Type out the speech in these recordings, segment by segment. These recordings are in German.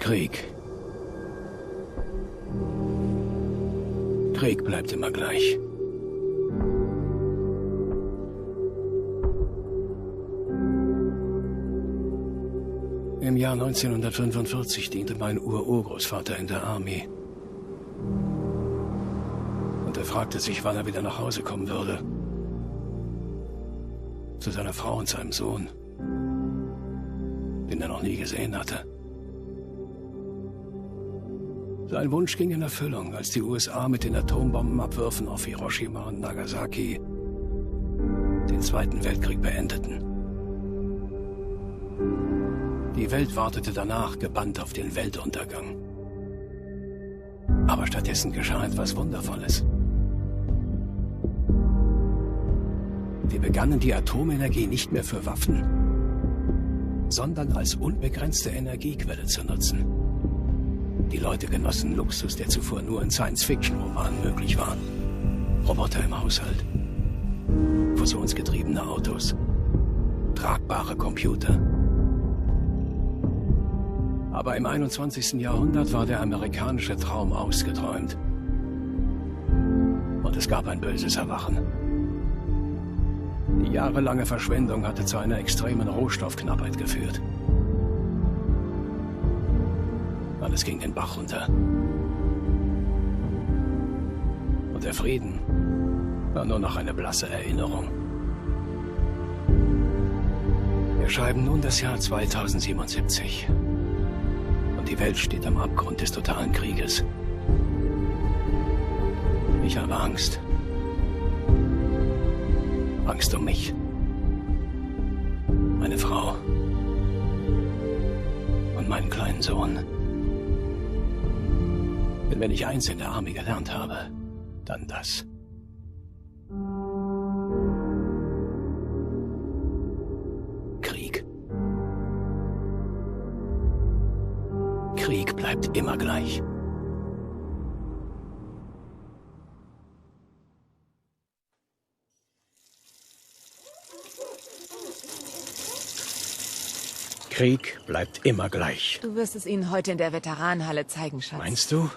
Krieg. Krieg bleibt immer gleich. Im Jahr 1945 diente mein Urgroßvater in der Armee. Und er fragte sich, wann er wieder nach Hause kommen würde. Zu seiner Frau und seinem Sohn, den er noch nie gesehen hatte. Sein Wunsch ging in Erfüllung, als die USA mit den Atombombenabwürfen auf Hiroshima und Nagasaki den Zweiten Weltkrieg beendeten. Die Welt wartete danach gebannt auf den Weltuntergang. Aber stattdessen geschah etwas Wundervolles. Wir begannen die Atomenergie nicht mehr für Waffen, sondern als unbegrenzte Energiequelle zu nutzen. Die Leute genossen Luxus, der zuvor nur in Science-Fiction-Romanen möglich war. Roboter im Haushalt, fusionsgetriebene Autos, tragbare Computer. Aber im 21. Jahrhundert war der amerikanische Traum ausgeträumt. Und es gab ein böses Erwachen. Die jahrelange Verschwendung hatte zu einer extremen Rohstoffknappheit geführt. Alles ging den Bach runter. Und der Frieden war nur noch eine blasse Erinnerung. Wir schreiben nun das Jahr 2077. Und die Welt steht am Abgrund des totalen Krieges. Ich habe Angst. Angst um mich. Meine Frau. Und meinen kleinen Sohn. Denn wenn ich eins in der Armee gelernt habe, dann das. Krieg. Krieg bleibt immer gleich. Krieg bleibt immer gleich. Du wirst es ihnen heute in der Veteranenhalle zeigen, Schatz. Meinst du?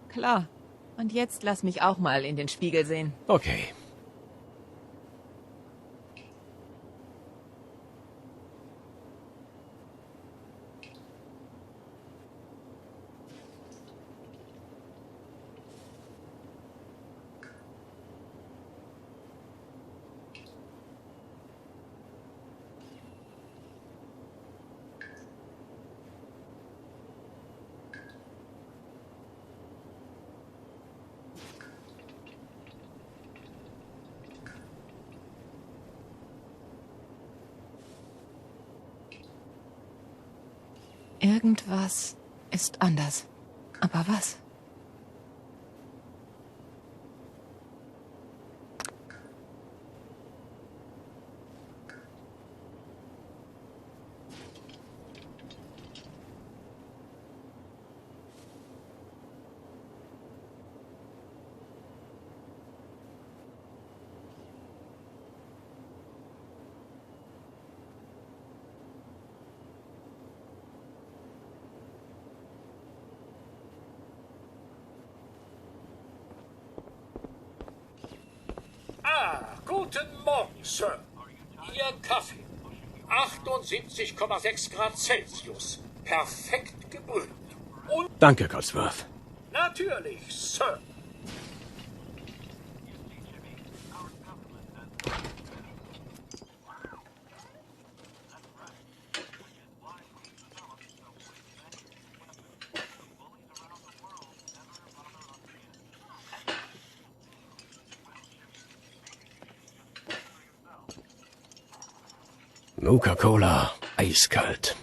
Klar. Und jetzt lass mich auch mal in den Spiegel sehen. Okay. Irgendwas ist anders. Aber was? Guten Morgen, Sir. Ihr Kaffee. 78,6 Grad Celsius. Perfekt gebrüht. Und Danke, Codsworth. natürlich, Sir. Nuka-Cola, eiskalt.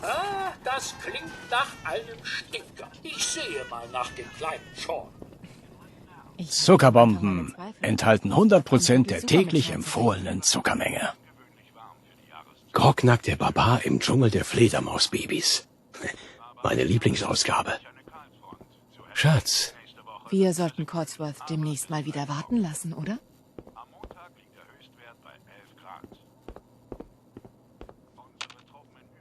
Ah, das klingt nach einem Stinker. Ich sehe mal nach dem kleinen Sean. Zuckerbomben enthalten 100% der täglich empfohlenen Zuckermenge. Grognak der Barbar im Dschungel der Fledermausbabys. Meine Lieblingsausgabe. Schatz. Wir sollten Codsworth demnächst mal wieder warten lassen, oder? Am Montag liegt der Höchstwert bei 11 Grad. Unsere Truppen in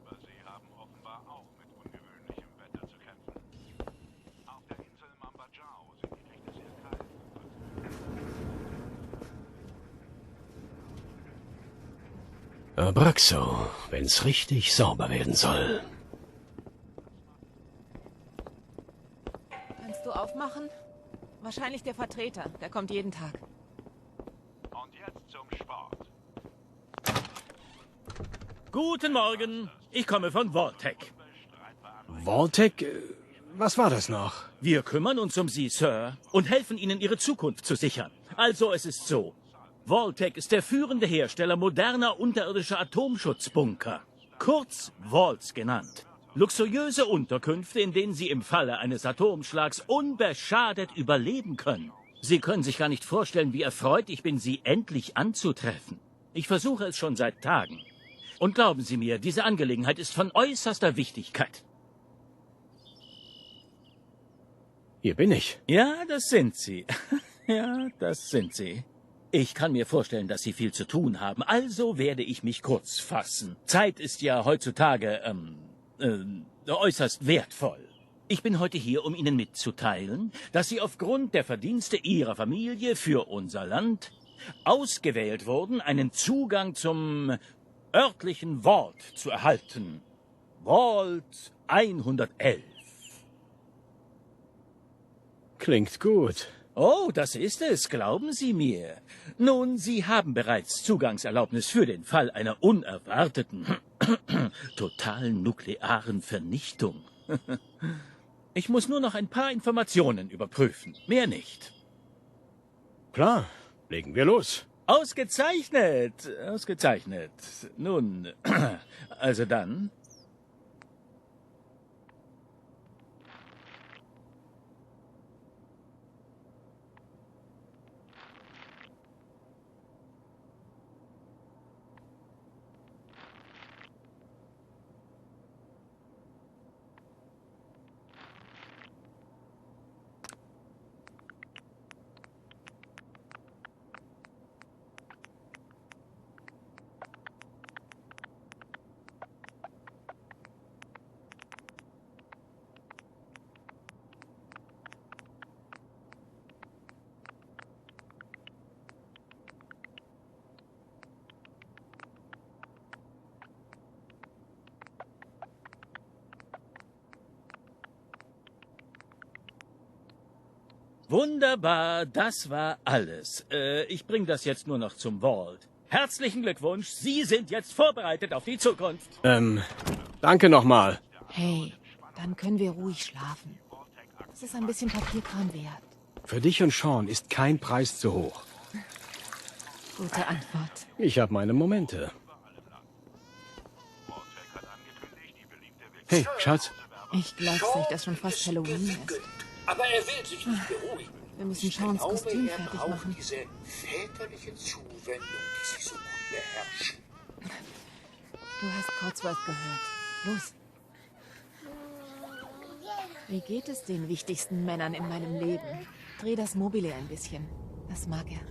Abraxo, wenn's richtig sauber werden soll. Kannst du aufmachen? Wahrscheinlich der Vertreter. Der kommt jeden Tag. Und jetzt zum Sport. Guten Morgen. Ich komme von Vault-Tec. Vault-Tec? Was war das noch? Wir kümmern uns um Sie, Sir, und helfen Ihnen, Ihre Zukunft zu sichern. Also, es ist so. Vault-Tec ist der führende Hersteller moderner unterirdischer Atomschutzbunker. Kurz Vaults genannt. Luxuriöse Unterkünfte, in denen Sie im Falle eines Atomschlags unbeschadet überleben können. Sie können sich gar nicht vorstellen, wie erfreut ich bin, Sie endlich anzutreffen. Ich versuche es schon seit Tagen. Und glauben Sie mir, diese Angelegenheit ist von äußerster Wichtigkeit. Hier bin ich. Ja, das sind Sie. Ja, das sind Sie. Ich kann mir vorstellen, dass Sie viel zu tun haben, also werde ich mich kurz fassen. Zeit ist ja heutzutage, äußerst wertvoll. Ich bin heute hier, um Ihnen mitzuteilen, dass Sie aufgrund der Verdienste Ihrer Familie für unser Land ausgewählt wurden, einen Zugang zum örtlichen Vault zu erhalten. Vault 111. Klingt gut. Oh, das ist es, glauben Sie mir. Nun, Sie haben bereits Zugangserlaubnis für den Fall einer unerwarteten, totalen nuklearen Vernichtung. Ich muss nur noch ein paar Informationen überprüfen, mehr nicht. Klar, legen wir los. Ausgezeichnet, ausgezeichnet. Nun, also dann. Wunderbar, das war alles. Ich bringe das jetzt nur noch zum Vault. Herzlichen Glückwunsch, Sie sind jetzt vorbereitet auf die Zukunft. Danke nochmal. Hey, dann können wir ruhig schlafen. Das ist ein bisschen Papierkram wert. Für dich und Sean ist kein Preis zu hoch. Gute Antwort. Ich habe meine Momente. Hey, Schatz. Ich glaub's nicht, dass schon fast Halloween ist. Verwöhnt. Aber er will sich nicht beruhigen. Wir müssen Seans Kostüm fertig braucht machen. diese väterliche Zuwendung, die sie so gut beherrschen. Du hast Codsworth gehört. Los. Wie geht es den wichtigsten Männern in meinem Leben? Dreh das Mobile ein bisschen. Das mag er.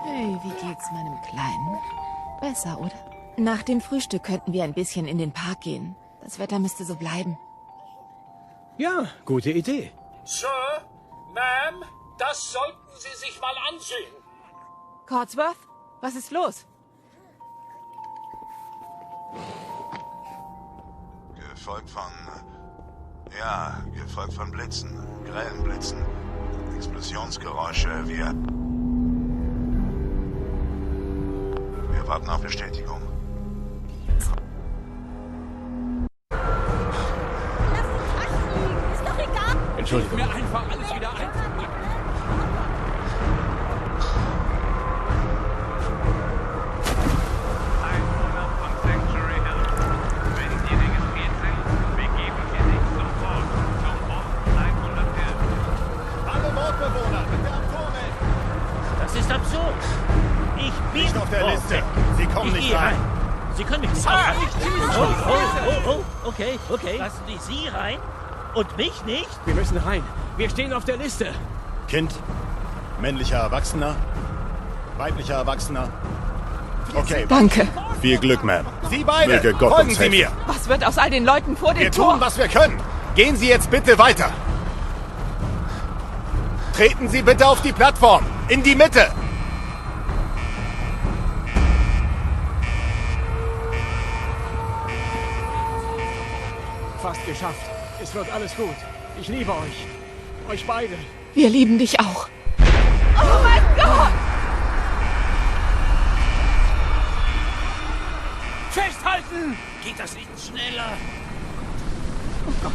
Hey, wie geht's meinem Kleinen? Besser, oder? Nach dem Frühstück könnten wir ein bisschen in den Park gehen. Das Wetter müsste so bleiben. Ja, gute Idee. Sir, Ma'am, das sollten Sie sich mal ansehen. Codsworth, was ist los? Gefolgt von Blitzen, grellen Blitzen, Explosionsgeräusche, wir warten auf Bestätigung. Entschuldigung. Mir einfach alles wieder ein. Das ist absurd. Ich bin Nicht auf der Vault-Tec. Liste. Sie kommen Ich nicht gehe rein. Sie können mich nicht aufhalten. Oh, okay. Lassen Sie Sie rein und mich nicht? Wir müssen rein. Wir stehen auf der Liste. Kind, männlicher Erwachsener, weiblicher Erwachsener. Okay, Danke. viel Glück, Ma'am. Sie beide, Möge Gott folgen uns Sie helfen. mir. Was wird aus all den Leuten vor dem Wir Tor? tun, was wir können. Gehen Sie jetzt bitte weiter. Treten Sie bitte auf die Plattform. In die Mitte! Fast geschafft. Es wird alles gut. Ich liebe euch. Euch beide. Wir lieben dich auch. Oh mein Gott! Festhalten! Geht das nicht schneller? Oh Gott.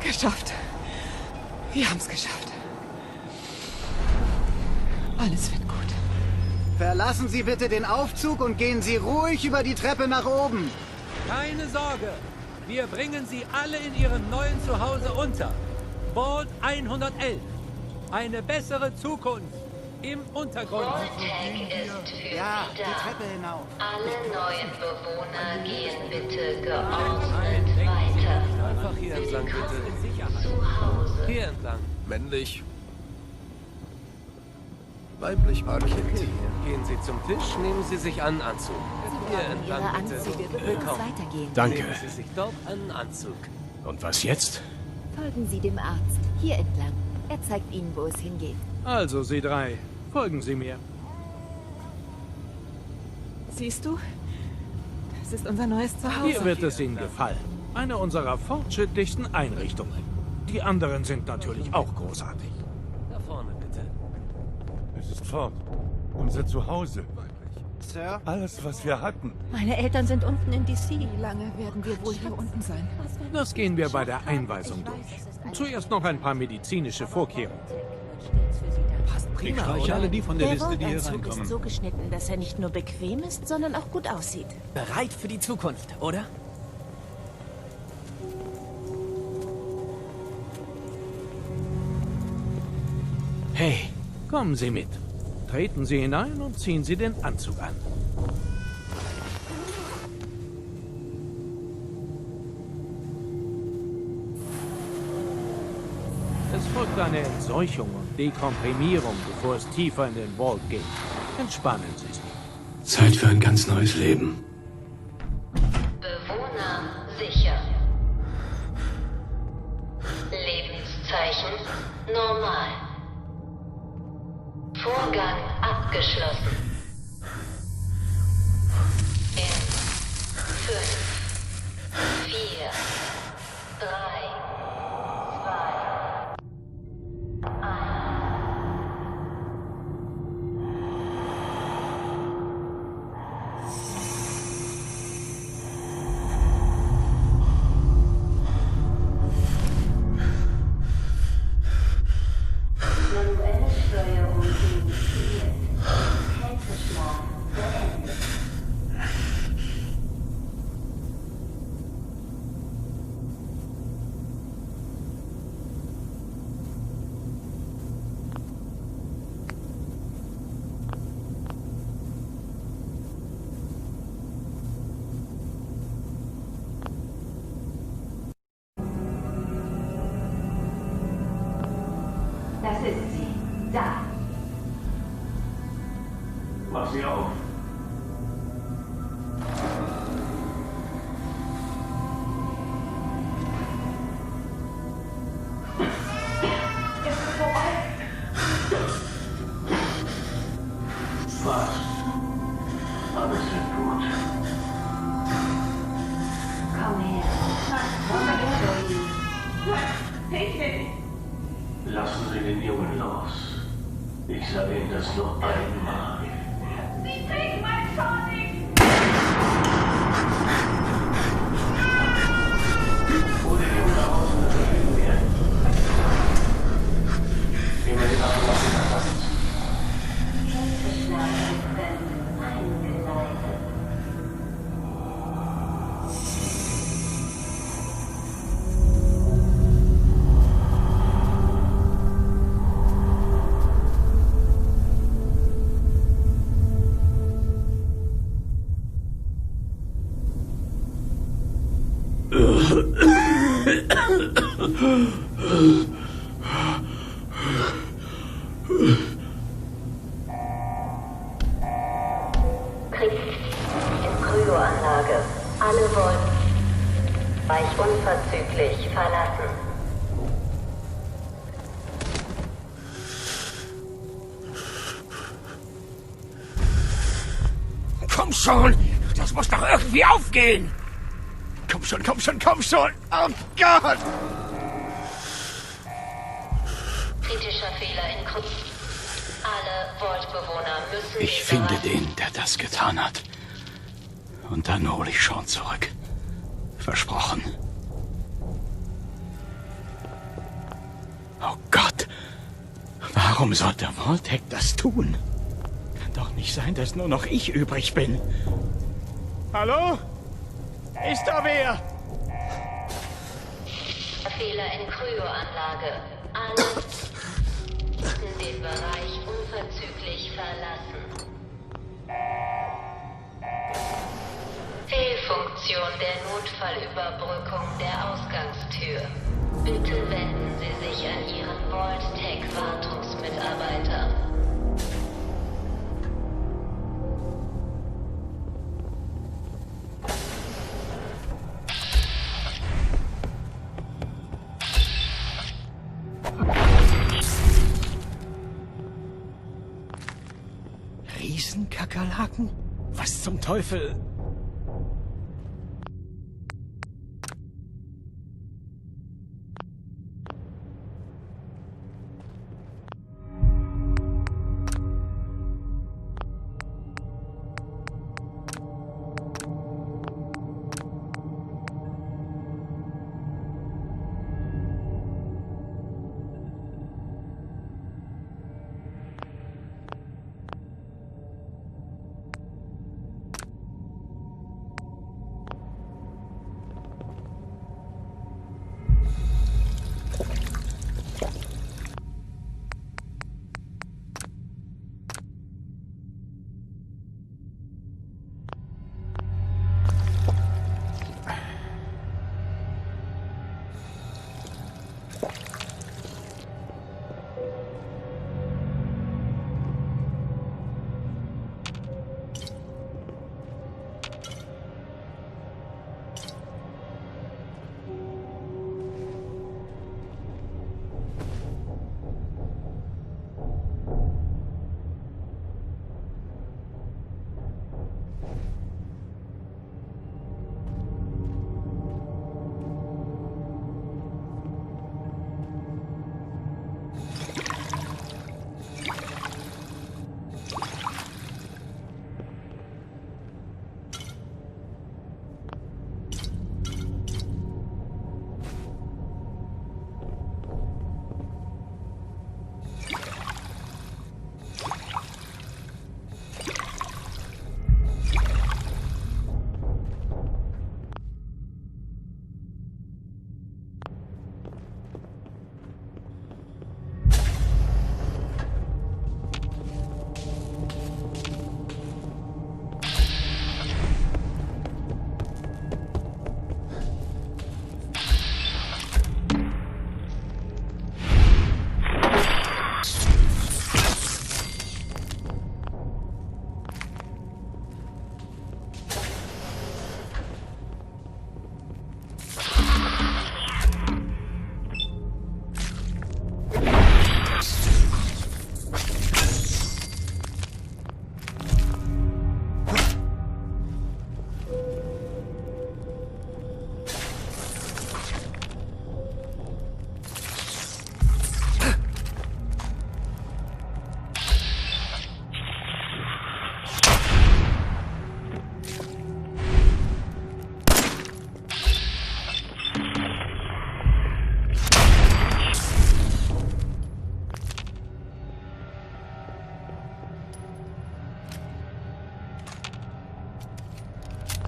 Geschafft. Wir haben's geschafft. Alles wird gut. Verlassen Sie bitte den Aufzug und gehen Sie ruhig über die Treppe nach oben. Keine Sorge. Wir bringen Sie alle in Ihrem neuen Zuhause unter. Vault 111. Eine bessere Zukunft. Im Untergrund. Vault-Tec ist für Ja, Sie die da. Treppe hinauf. Alle neuen Bewohner gehen bitte geordnet weiter. Einfach hier entlang, bitte. Zu Hause. Hier entlang. Männlich. Weiblich markiert. Gehen Sie zum Tisch, nehmen Sie sich einen Anzug. Hier entlang, bitte. Willkommen. Weitergehen. Danke. Nehmen Sie sich dort einen Anzug. Und was jetzt? Folgen Sie dem Arzt. Hier entlang. Er zeigt Ihnen, wo es hingeht. Also, Sie drei. Folgen Sie mir. Siehst du? Das ist unser neues Zuhause. Hier wird es Ihnen gefallen. Eine unserer fortschrittlichsten Einrichtungen. Die anderen sind natürlich auch großartig. Da vorne, bitte. Es ist fort. Unser Zuhause. Sir? Alles, was wir hatten. Meine Eltern sind unten in DC. Wie lange werden wir wohl hier unten sein? Das gehen wir bei der Einweisung durch. Zuerst noch ein paar medizinische Vorkehrungen. Ich streiche alle die von der Liste, die hier Anzug reinkommen. ist so geschnitten, dass er nicht nur bequem ist, sondern auch gut aussieht. Bereit für die Zukunft, oder? Hey, kommen Sie mit. Treten Sie hinein und ziehen Sie den Anzug an. Es folgt eine Entseuchung und Dekomprimierung, bevor es tiefer in den Vault geht. Entspannen Sie sich. Zeit für ein ganz neues Leben. Bewohner sicher. Lebenszeichen normal. Vorgang abgeschlossen. In 5, 4, 3, 2, 1. Manuelle Steuerung initiiert. Kälteschlag beendet. Das ist sie. Da. Mach sie auf. Fast. Alles wird gut. Komm her. Komm her, Lassen Sie den Jungen los. Ich sage Ihnen das nur einmal. Sie kriegen mein Sonic! Wo der Junge nach Hause verschwinden wird. Gehen wir die Ablassen verlassen. Kälteschlagfrequenz eingeleitet. Kryoanlage. Alle wollen Bereich unverzüglich verlassen. Komm schon! Das muss doch irgendwie aufgehen! Komm schon, komm schon, komm schon! Oh Gott! Kritischer Fehler in Krypto. Alle Vault-Bewohner müssen... Ich finde den, der das getan hat. Und dann hole ich Sean zurück. Versprochen. Oh Gott! Warum sollte Vault-Tec das tun? Kann doch nicht sein, dass nur noch ich übrig bin. Hallo? Ist da wer? Fehler in Kryoanlage. Alle müssen den Bereich unverzüglich verlassen. Fehlfunktion der Notfallüberbrückung der Ausgangstür. Bitte wenden Sie sich an Ihren Vault-Tec-Wartungsmitarbeiter. Riesenkakerlaken? Was zum Teufel?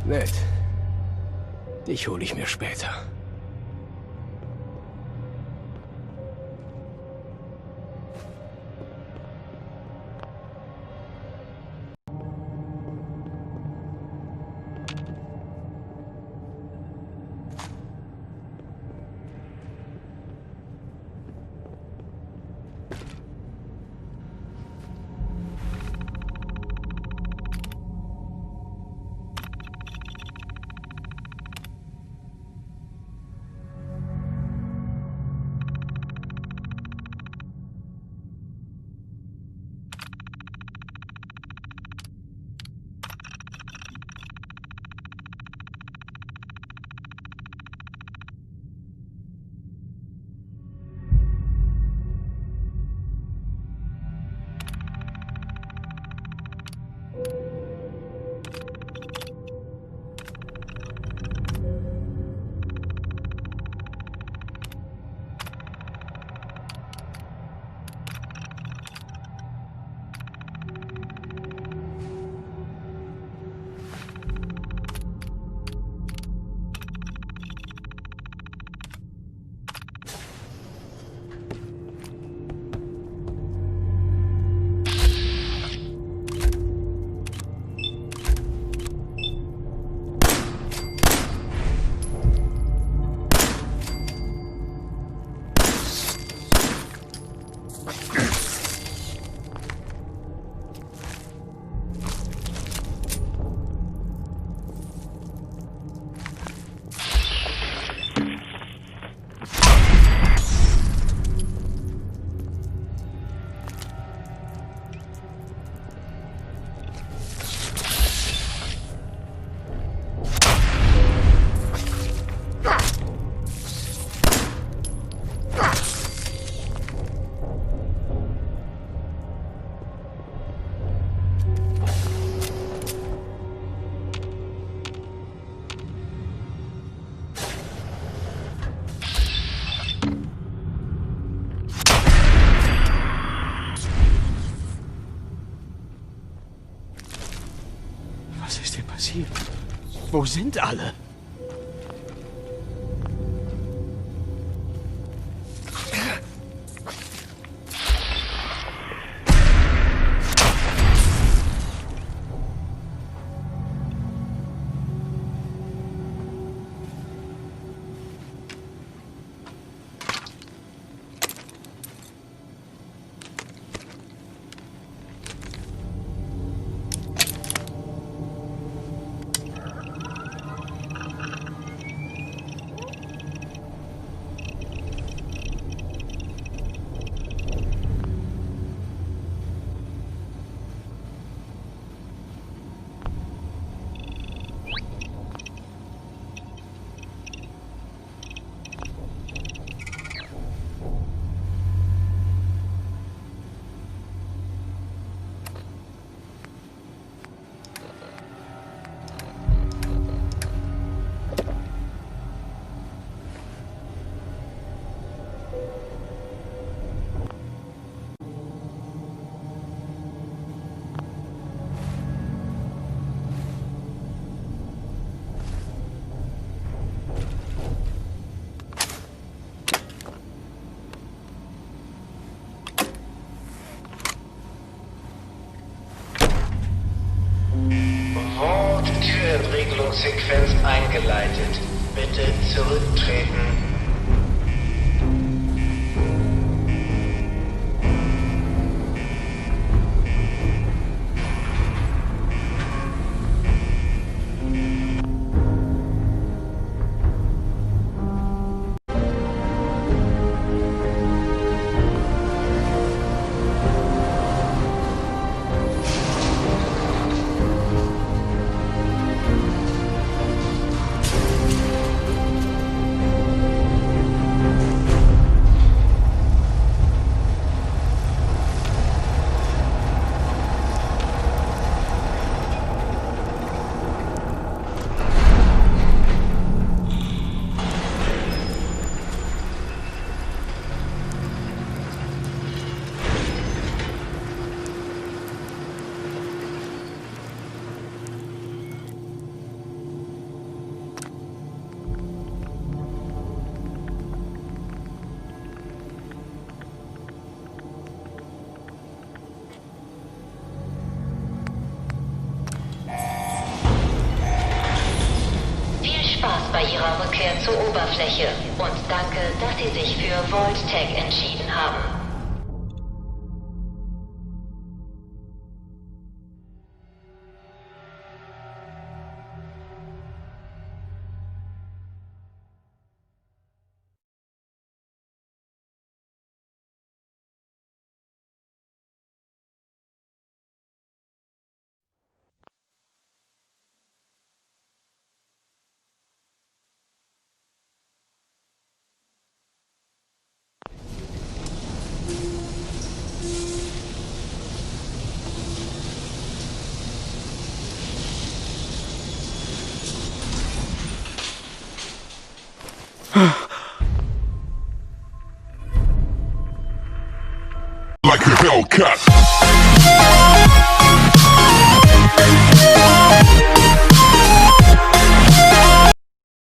Nett. Dich hole ich mir später. Was ist denn passiert? Wo sind alle? Türentriegelungssequenz eingeleitet. Bitte zurücktreten. Bei Ihrer Rückkehr zur Oberfläche und danke, dass Sie sich für Vault-Tec entschieden haben. Like a Hellcat.